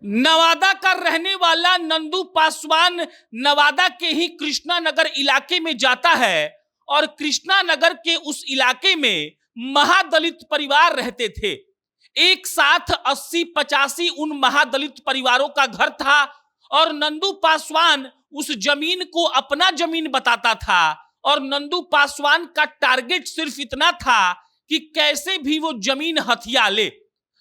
नवादा का रहने वाला नंदू पासवान नवादा के ही कृष्णा नगर इलाके में जाता है और कृष्णा नगर के उस इलाके में महादलित परिवार रहते थे। एक साथ 80-85 उन महादलित परिवारों का घर था और नंदू पासवान उस जमीन को अपना जमीन बताता था और नंदू पासवान का टारगेट सिर्फ इतना था कि कैसे भी वो जमीन हथिया ले।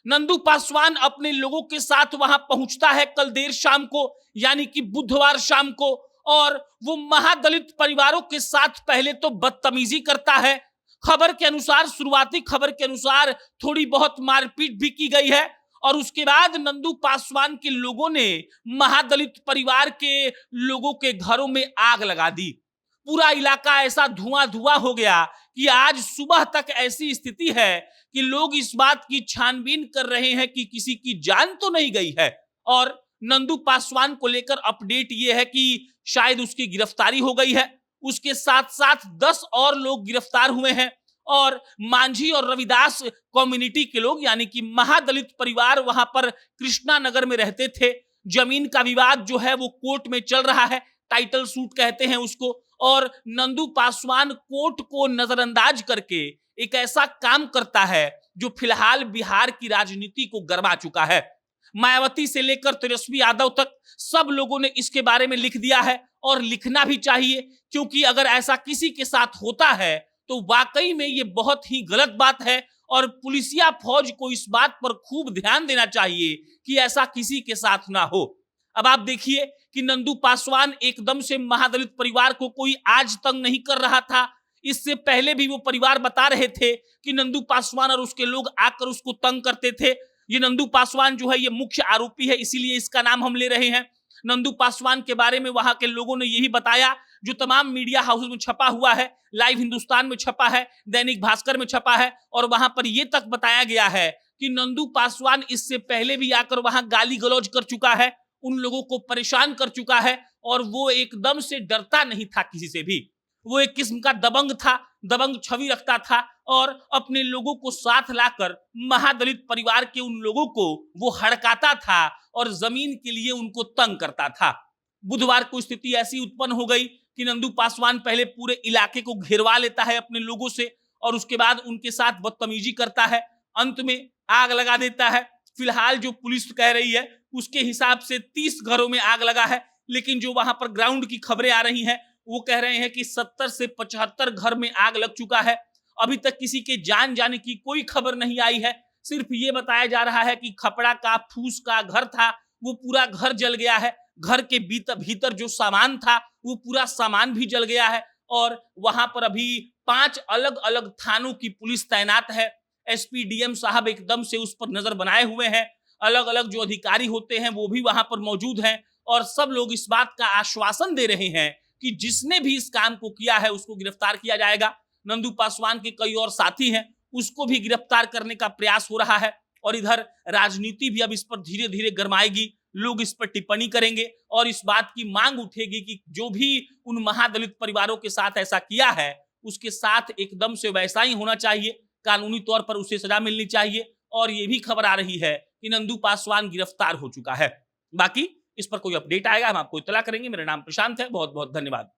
नंदू पासवान अपने लोगों के साथ वहां पहुंचता है कल देर शाम को, यानी कि बुधवार शाम को, और वो महादलित परिवारों के साथ पहले तो बदतमीजी करता है। खबर के अनुसार, शुरुआती खबर के अनुसार थोड़ी बहुत मारपीट भी की गई है और उसके बाद नंदू पासवान के लोगों ने महादलित परिवार के लोगों के घरों में आग लगा दी। पूरा इलाका ऐसा धुआं धुआं हो गया कि आज सुबह तक ऐसी स्थिति है कि लोग इस बात की छानबीन कर रहे हैं कि किसी की जान तो नहीं गई है। और नंदू पासवान को लेकर अपडेट यह है कि शायद उसकी गिरफ्तारी हो गई है। उसके साथ साथ 10 और लोग गिरफ्तार हुए हैं और मांझी और रविदास कम्युनिटी के लोग, यानी कि महादलित परिवार वहां पर कृष्णा नगर में रहते थे। जमीन का विवाद जो है वो कोर्ट में चल रहा है, टाइटल सूट कहते हैं उसको, और नंदू पासवान कोर्ट को नजरअंदाज करके एक ऐसा काम करता है जो फिलहाल बिहार की राजनीति को गरमा चुका है। मायावती से लेकर तेजस्वी यादव तक सब लोगों ने इसके बारे में लिख दिया है और लिखना भी चाहिए, क्योंकि अगर ऐसा किसी के साथ होता है तो वाकई में ये बहुत ही गलत बात है और पुलिसिया फौज को इस बात पर खूब ध्यान देना चाहिए कि ऐसा किसी के साथ ना हो। अब आप देखिए कि नंदू पासवान एकदम से महादलित परिवार को कोई आज तंग नहीं कर रहा था। इससे पहले भी वो परिवार बता रहे थे कि नंदू पासवान और उसके लोग आकर उसको तंग करते थे। ये नंदू पासवान जो है ये मुख्य आरोपी है, इसीलिए इसका नाम हम ले रहे हैं। नंदू पासवान के बारे में वहां के लोगों ने यही बताया जो तमाम मीडिया हाउस में छपा हुआ है, लाइव हिंदुस्तान में छपा है, दैनिक भास्कर में छपा है, और वहां पर यह तक बताया गया है कि नंदू पासवान इससे पहले भी आकर वहां गाली गलौज कर चुका है, उन लोगों को परेशान कर चुका है और वो एकदम से डरता नहीं था किसी से भी। वो एक किस्म का दबंग था, दबंग छवि रखता था और अपने लोगों को साथ लाकर महादलित परिवार के उन लोगों को वो हड़काता था और जमीन के लिए उनको तंग करता था। बुधवार को स्थिति ऐसी उत्पन्न हो गई कि नंदू पासवान पहले पूरे इलाके को घेरवा लेता है अपने लोगों से और उसके बाद उनके साथ बदतमीजी करता है, अंत में आग लगा देता है। फिलहाल जो पुलिस कह रही है उसके हिसाब से 30 घरों में आग लगा है, लेकिन जो वहां पर ग्राउंड की खबरें आ रही हैं वो कह रहे हैं कि 70 से 75 घर में आग लग चुका है। अभी तक किसी के जान जाने की कोई खबर नहीं आई है, सिर्फ ये बताया जा रहा है कि खपड़ा का फूस का घर था वो पूरा घर जल गया है। घर के भीतर जो सामान था वो पूरा सामान भी जल गया है और वहां पर अभी 5 अलग अलग थानों की पुलिस तैनात है। एसपी डीएम साहब एकदम से उस पर नजर बनाए हुए हैं, अलग अलग जो अधिकारी होते हैं वो भी वहां पर मौजूद हैं और सब लोग इस बात का आश्वासन दे रहे हैं कि जिसने भी इस काम को किया है उसको गिरफ्तार किया जाएगा। नंदू पासवान के कई और साथी हैं, उसको भी गिरफ्तार करने का प्रयास हो रहा है और इधर राजनीति भी अब इस पर धीरे धीरे गरमाएगी। लोग इस पर टिप्पणी करेंगे और इस बात की मांग उठेगी कि जो भी उन महादलित परिवारों के साथ ऐसा किया है उसके साथ एकदम से वैसा ही होना चाहिए, कानूनी तौर पर उसे सजा मिलनी चाहिए। और ये भी खबर आ रही है कि नंदू पासवान गिरफ्तार हो चुका है। बाकी इस पर कोई अपडेट आएगा हम आपको इत्तला करेंगे। मेरा नाम प्रशांत है, बहुत बहुत धन्यवाद।